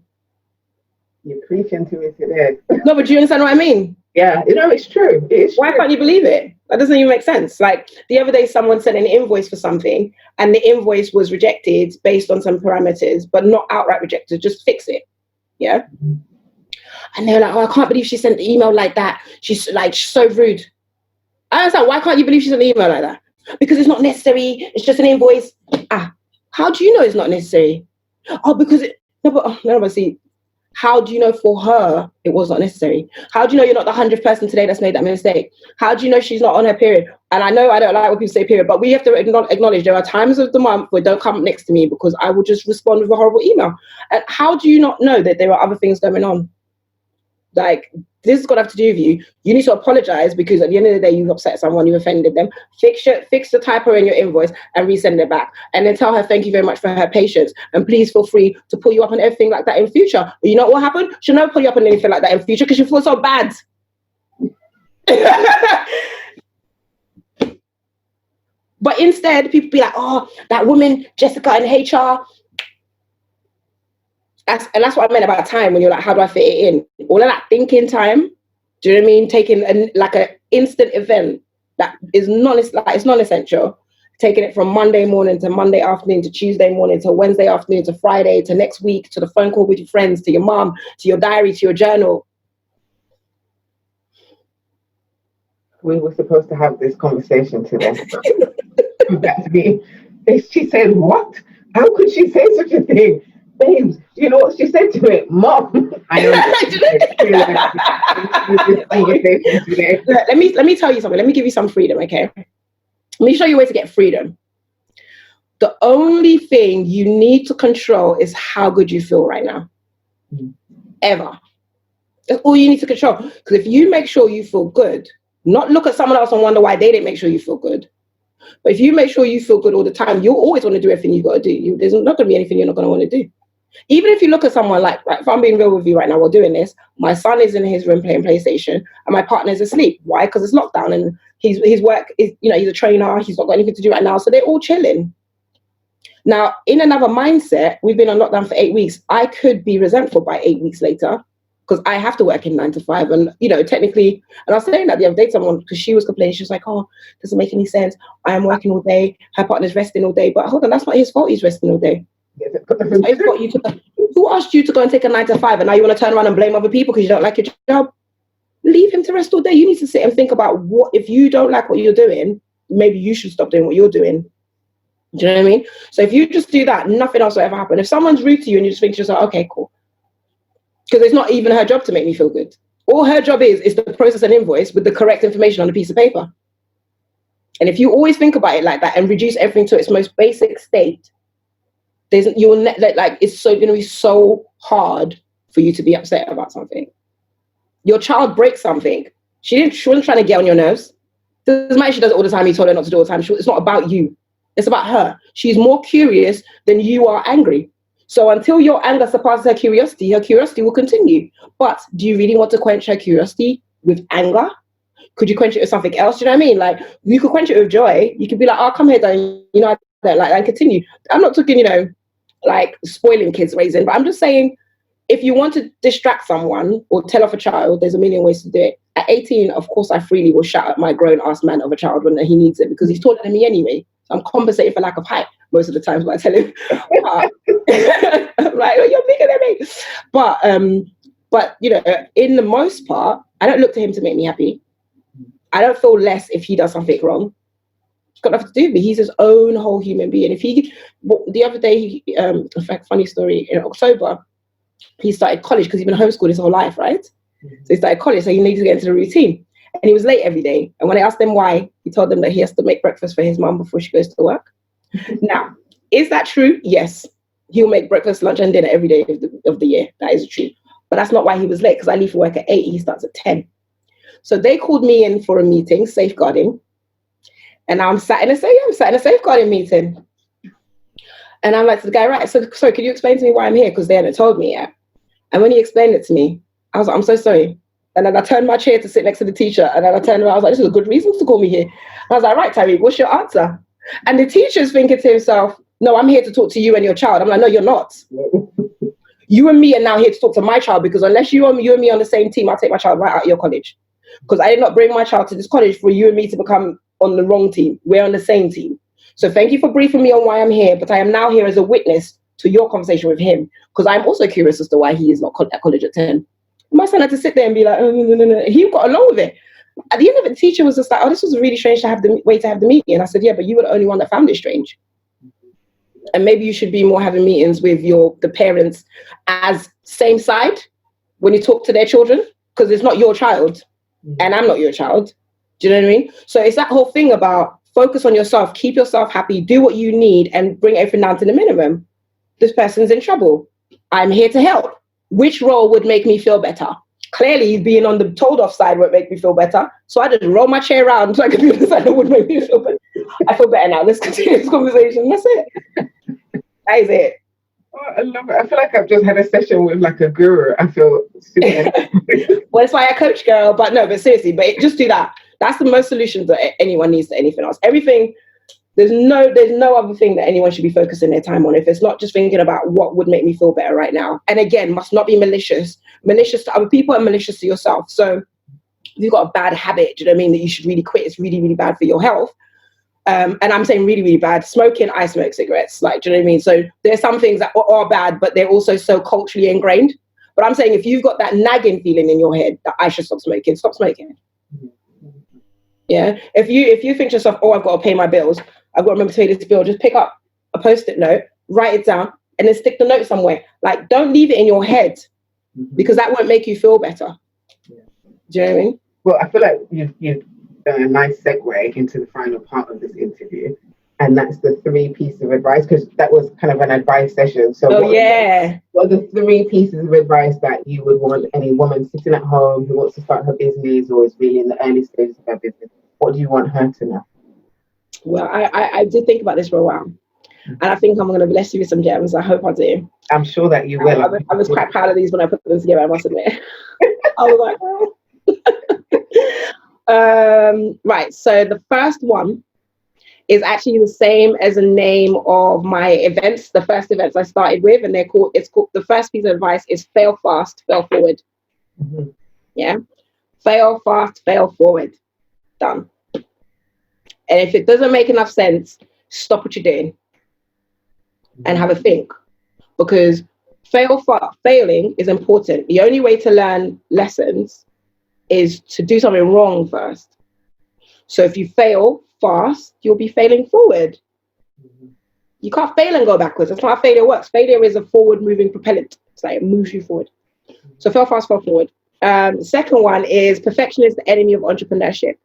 [SPEAKER 3] You're preaching to me today.
[SPEAKER 5] No, but do you understand what I mean?
[SPEAKER 3] Yeah, it's true.
[SPEAKER 5] Why can't you believe it? That doesn't even make sense. Like, the other day, someone sent an invoice for something and the invoice was rejected based on some parameters, but not outright rejected. Just fix it. Yeah. Mm-hmm. And they're like, oh, I can't believe she sent the email like that. She's like so rude. I understand. Why can't you believe she sent the email like that? Because it's not necessary. It's just an invoice. How do you know it's not necessary? Oh, because see, how do you know for her it was not necessary? How do you know you're not the 100th person today that's made that mistake? How do you know she's not on her period? And I know I don't like when people say period, but we have to acknowledge there are times of the month where don't come next to me because I will just respond with a horrible email. And how do you not know that there are other things going on? Like, this has got to have to do with you. You need to apologize because at the end of the day, you've upset someone, you offended them. Fix the typo in your invoice and resend it back. And then tell her thank you very much for her patience. And please feel free to pull you up on everything like that in future. But you know what will happen? She'll never pull you up on anything like that in future because you feel so bad. But instead, people be like, oh, that woman, Jessica in HR. That's what I meant about time when you're like, how do I fit it in? All of that thinking time, do you know what I mean? Taking an instant event that is it's non-essential, taking it from Monday morning to Monday afternoon to Tuesday morning to Wednesday afternoon to Friday to next week to the phone call with your friends, to your mom, to your diary, to your journal.
[SPEAKER 3] We were supposed to have this conversation today. She said, what? How could she say such a thing? Babes, you know what she said to it? Mom, I
[SPEAKER 5] Let me tell you something. Let me give you some freedom, okay? Let me show you a way to get freedom. The only thing you need to control is how good you feel right now. Ever. That's all you need to control. Because if you make sure you feel good, not look at someone else and wonder why they didn't make sure you feel good. But if you make sure you feel good all the time, you'll always want to do everything you've got to do. There's not going to be anything you're not going to want to do. Even if you look at someone like, if I'm being real with you right now, we're doing this, my son is in his room playing PlayStation and my partner's asleep. Why? Because it's lockdown and his work is, he's a trainer, he's not got anything to do right now. So they're all chilling. Now, in another mindset, we've been on lockdown for 8 weeks. I could be resentful by 8 weeks later because I have to work in 9 to 5. And, technically, and I was saying that the other day to someone because she was complaining. She was like, oh, doesn't make any sense. I am working all day. Her partner's resting all day. But hold on, that's not his fault he's resting all day. Who asked you to go and take a 9 to 5 and now you want to turn around and blame other people because you don't like your job? Leave him to rest all day. You need to sit and think about what, if you don't like what you're doing, maybe you should stop doing what you're doing. Do you know what I mean? So if you just do that, nothing else will ever happen. If someone's rude to you and you just think to yourself, okay, cool. Because it's not even her job to make me feel good. All her job is to process an invoice with the correct information on a piece of paper. And if you always think about it like that and reduce everything to its most basic state, it's going to be so hard for you to be upset about something. Your child breaks something. She wasn't trying to get on your nerves. Doesn't matter if she does it all the time. You told her not to do it all the time. It's not about you. It's about her. She's more curious than you are angry. So until your anger surpasses her curiosity will continue. But do you really want to quench her curiosity with anger? Could you quench it with something else? Do you know what I mean? Like, you could quench it with joy. You could be like, oh, come here, darling. I don't like that, and continue. I'm not talking, like spoiling kids raising, but I'm just saying, if you want to distract someone or tell off a child, there's a million ways to do it. At 18, of course, I freely will shout at my grown-ass man of a child when he needs it because he's taller than me anyway. So I'm compensating for lack of height most of the times when I tell him. I'm like, oh, you're bigger than me. But in the most part, I don't look to him to make me happy. I don't feel less if he does something wrong. It's got nothing to do with me. He's his own whole human being. The other day, in fact, funny story, in October, he started college because he's been homeschooled his whole life, right? So he started college, so he needs to get into the routine. And he was late every day. And when I asked him why, he told them that he has to make breakfast for his mum before she goes to work. Now, is that true? Yes. He'll make breakfast, lunch, and dinner every day of the year. That is true. But that's not why he was late, because I leave for work at 8. He starts at 10. So they called me in for a meeting, safeguarding. And I'm sat in a safeguarding meeting. And I'm like to the guy, right, so sorry, could you explain to me why I'm here? Because they hadn't told me yet. And when he explained it to me, I was like, I'm so sorry. And then I turned my chair to sit next to the teacher. And then I turned around, I was like, this is a good reason to call me here. And I was like, right, Tyreek, what's your answer? And the teacher's thinking to himself, no, I'm here to talk to you and your child. I'm like, no, you're not. You and me are now here to talk to my child, because unless you and me on the same team, I'll take my child right out of your college. Because I did not bring my child to this college for you and me to become on the wrong team. We're on the same team. So thank you for briefing me on why I'm here, but I am now here as a witness to your conversation with him, because I'm also curious as to why he is not at college at 10. My son had to sit there and be like, oh, no. He got along with it. At the end of it, the teacher was just like, oh, this was really strange to have the meeting. And I said, yeah, but you were the only one that found it strange. And maybe you should be more having meetings with the parents as same side when you talk to their children, because it's not your child and I'm not your child. Do you know what I mean? So it's that whole thing about focus on yourself, keep yourself happy, do what you need, and bring everything down to the minimum. This person's in trouble. I'm here to help. Which role would make me feel better? Clearly, being on the told off side would make me feel better. So I just roll my chair around so I can be on the side that would make me feel better. I feel better now. Let's continue this conversation. That's it. That is it.
[SPEAKER 3] Oh, I love it. I feel like I've just had a session with like a guru. I feel super.
[SPEAKER 5] Well, it's why I coach, girl. But seriously, just do that. That's the most solutions that anyone needs to anything else. Everything. There's no other thing that anyone should be focusing their time on if it's not just thinking about what would make me feel better right now. And again, must not be malicious to other people and malicious to yourself. So if you've got a bad habit, do you know what I mean, that you should really quit, it's really, really bad for your health. And I'm saying really, really bad. Smoking, I smoke cigarettes. Like, do you know what I mean? So there's some things that are bad, but they're also so culturally ingrained. But I'm saying if you've got that nagging feeling in your head that I should stop smoking, stop smoking. Yeah. If you think to yourself, oh, I've got to pay my bills, I've got to remember to pay this bill, just pick up a Post-it note, write it down, and then stick the note somewhere. Like, don't leave it in your head, because that won't make you feel better. Yeah. Do you know what I mean?
[SPEAKER 3] Well, I feel like you've done a nice segue into the final part of this interview, and that's the 3 pieces of advice, because that was kind of an advice session. So what are the 3 pieces of advice that you would want any woman sitting at home who wants to start her business or is really in the early stages of her business? What do you want her to know?
[SPEAKER 5] Well, I did think about this for a while, and I think I'm going to bless you with some gems. I hope I do.
[SPEAKER 3] I'm sure that you will.
[SPEAKER 5] I was quite proud of these when I put them together, I must admit. I was like, oh. Right, so the first one is actually the same as the name of my events, the first events I started with, and it's called, the first piece of advice is fail fast, fail forward. Mm-hmm. Yeah, fail fast, fail forward. Done. And if it doesn't make enough sense, stop what you're doing and have a think, because failing is important. The only way to learn lessons is to do something wrong first. So if you fail fast, you'll be failing forward. You can't fail and go backwards. That's not how failure works. Failure is a forward-moving propellant. It's like it moves you forward. So fail fast, fail forward. The second one is perfection is the enemy of entrepreneurship,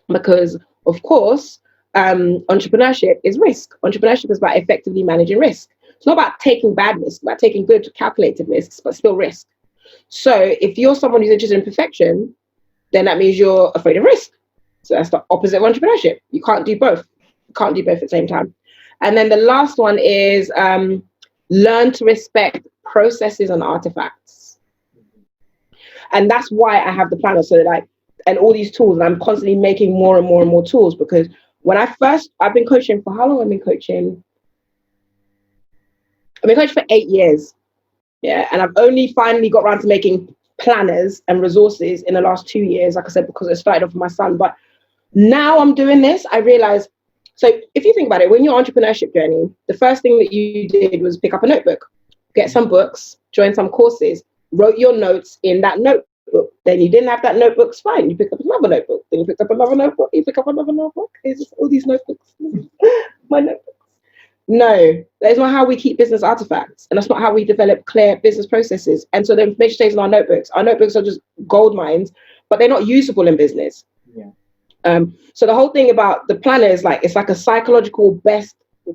[SPEAKER 5] because of course, entrepreneurship is risk. Entrepreneurship is about effectively managing risk. It's not about taking bad risks, it's about taking good calculated risks, but still risk. So if you're someone who's interested in perfection, then that means you're afraid of risk. So that's the opposite of entrepreneurship. You can't do both. You can't do both at the same time. And then the last one is learn to respect processes and artifacts. And that's why I have the planner. So and all these tools, and I'm constantly making more and more and more tools, because when I've been coaching for how long? I've been coaching for 8 years. Yeah. And I've only finally got around to making planners and resources in the last 2 years, like I said, because it started off with my son. But now I'm doing this, I realize, so if you think about it, when your entrepreneurship journey, the first thing that you did was pick up a notebook, get some books, join some courses, wrote your notes in that notebook. notebook. Then you didn't have that notebook, it's fine. You pick up another notebook. Then you pick up another notebook. You pick up another notebook. It's just all these notebooks. My notebooks. No, that is not how we keep business artifacts. And that's not how we develop clear business processes. And so the information stays in our notebooks. Our notebooks are just gold mines, but they're not usable in business. Yeah. So the whole thing about the planner is like, it's like a psychological best,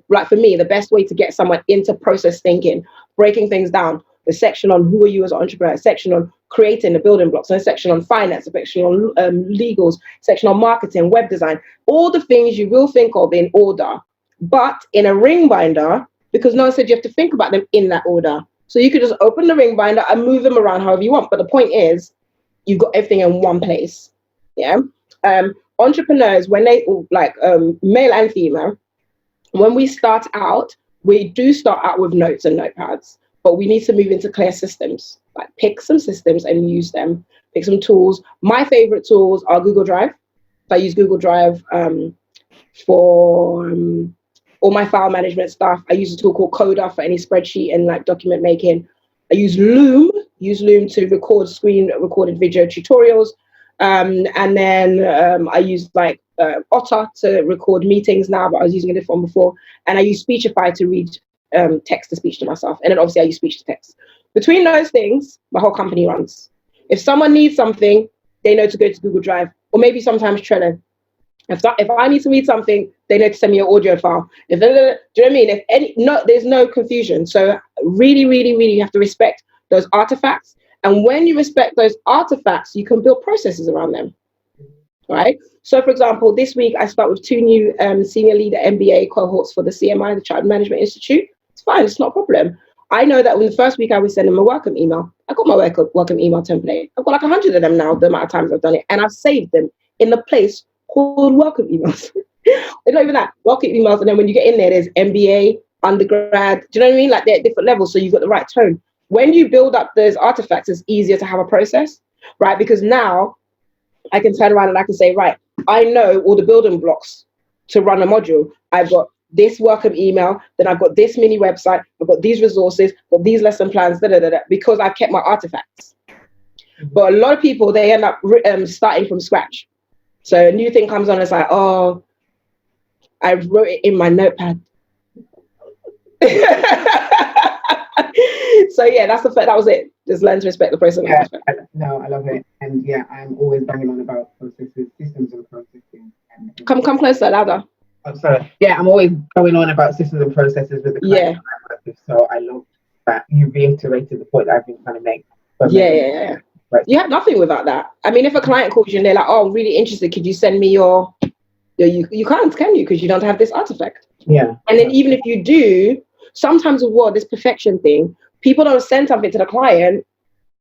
[SPEAKER 5] like for me, the best way to get someone into process thinking, breaking things down. The section on who are you as an entrepreneur, a section on creating the building blocks, and a section on finance, a section on legals, section on marketing, web design, all the things you will think of in order, but in a ring binder, because no one said you have to think about them in that order. So you could just open the ring binder and move them around however you want. But the point is, you've got everything in one place. Yeah. Entrepreneurs, when they like male and female, when we start out, we do start out with notes and notepads. But we need to move into clear systems, like pick some systems and use them, pick some tools. My favorite tools are Google Drive. I use Google Drive for all my file management stuff. I use a tool called Coda for any spreadsheet and like document making. I use Loom to record recorded video tutorials. And then I use like Otter to record meetings now, but I was using a different one before. And I use Speechify to read text to speech to myself, and then obviously I use speech to text. Between those things, my whole company runs. If someone needs something, they know to go to Google Drive, or maybe sometimes Trello. If I need to read something, they know to send me an audio file. Do you know what I mean? There's no confusion. So really, really, really, you have to respect those artifacts. And when you respect those artifacts, you can build processes around them. Right. So, for example, this week I start with 2 new senior leader MBA cohorts for the CMI, the Child Management Institute. It's fine. It's not a problem. I know that when the first week I was sending them a welcome email, I got my welcome email template. I've got like 100 of them now, the amount of times I've done it. And I've saved them in the place called welcome emails. It's not even that. Welcome emails. And then when you get in there, there's MBA, undergrad. Do you know what I mean? Like they're at different levels. So you've got the right tone. When you build up those artifacts, it's easier to have a process, right? Because now I can turn around and I can say, right, I know all the building blocks to run a module. I've got this welcome email, then I've got this mini website, I've got these resources, got these lesson plans, because I've kept my artifacts. But a lot of people, they end up starting from scratch. So a new thing comes on, it's like, oh, I wrote it in my notepad. So yeah, that was it. Just learn to respect the process.
[SPEAKER 3] Yeah, I love it. And yeah, I'm always banging on about processes, systems and processes.
[SPEAKER 5] Come closer, louder.
[SPEAKER 3] I'm sorry. Yeah, I'm always going on about systems and processes with the clients I work with. So I love that you reiterated the point that I've been trying to make.
[SPEAKER 5] Yeah. Right. You have nothing without that. I mean, if a client calls you and they're like, "Oh, I'm really interested. Could you send me your you can't, can you? Because you don't have this artifact."
[SPEAKER 3] Yeah.
[SPEAKER 5] And then even if you do, sometimes with this perfection thing, people don't send something to the client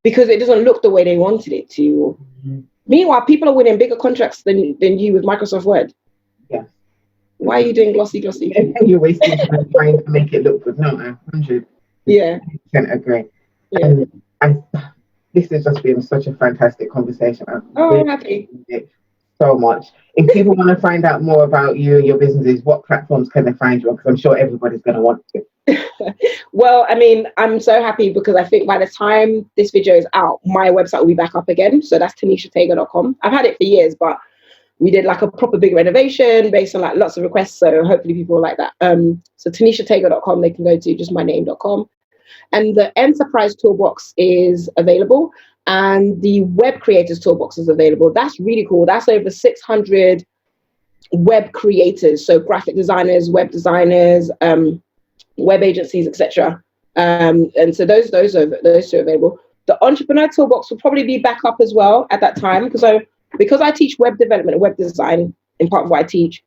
[SPEAKER 5] because it doesn't look the way they wanted it to. Mm-hmm. Meanwhile, people are winning bigger contracts than you with Microsoft Word.
[SPEAKER 3] Yeah.
[SPEAKER 5] Why are you doing glossy?
[SPEAKER 3] You're wasting time trying to make it look good. No, 100%.
[SPEAKER 5] Yeah.
[SPEAKER 3] Agree.
[SPEAKER 5] Yeah.
[SPEAKER 3] And this has just been such a fantastic conversation.
[SPEAKER 5] I'm happy.
[SPEAKER 3] So much. If people want to find out more about you and your businesses, what platforms can they find you on? Because I'm sure everybody's going to want to.
[SPEAKER 5] Well, I mean, I'm so happy because I think by the time this video is out, my website will be back up again. So that's TonishaTagoe.com. I've had it for years, but we did like a proper big renovation based on like lots of requests. So hopefully people like that. So TonishaTagoe.com, they can go to just myname.com. And the Enterprise Toolbox is available. And the Web Creators Toolbox is available. That's really cool. That's over 600 web creators. So graphic designers, web designers, web agencies, etc. And so those two are available. The Entrepreneur Toolbox will probably be back up as well at that time because I teach web development and web design in part of what I teach.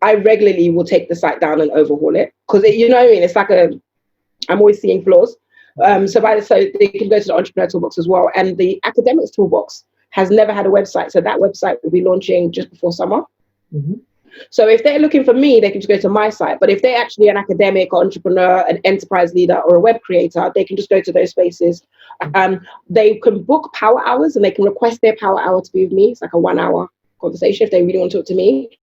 [SPEAKER 5] I regularly will take the site down and overhaul it because you know what I mean. It's like I'm always seeing flaws. So they can go to the Entrepreneur Toolbox as well. And the Academics Toolbox has never had a website. So that website will be launching just before summer. Mm-hmm. So if they're looking for me, they can just go to my site. But if they're actually an academic or entrepreneur, an enterprise leader or a web creator, they can just go to those spaces. They can book power hours and they can request their power hour to be with me. It's like a 1-hour conversation if they really want to talk to me.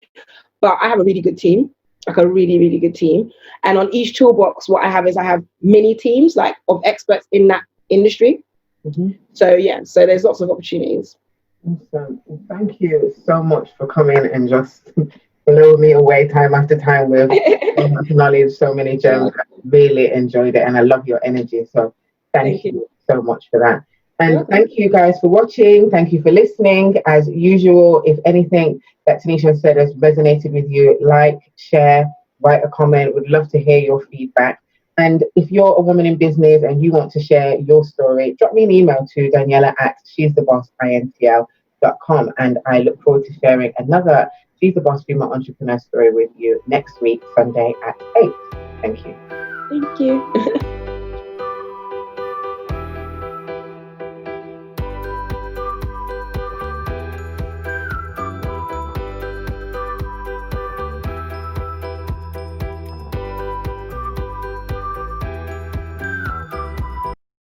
[SPEAKER 5] But I have a really good team. Like a really, really good team. And on each toolbox, what I have is I have mini teams like of experts in that industry. So yeah, so there's lots of opportunities.
[SPEAKER 3] Awesome. Well, thank you so much for coming and just blow me away time after time with so much knowledge, so many gems. I really enjoyed it, and I love your energy. So thank you so much for that. And thank you guys for watching. Thank you for listening. As usual, if anything that Tonisha said has resonated with you, like, share, write a comment. Would love to hear your feedback. And if you're a woman in business and you want to share your story, drop me an email to Daniela at she'sthebossintl.com. And I look forward to sharing another She's the Boss Female Entrepreneur story with you next week, Sunday at 8. Thank you.
[SPEAKER 5] Thank you.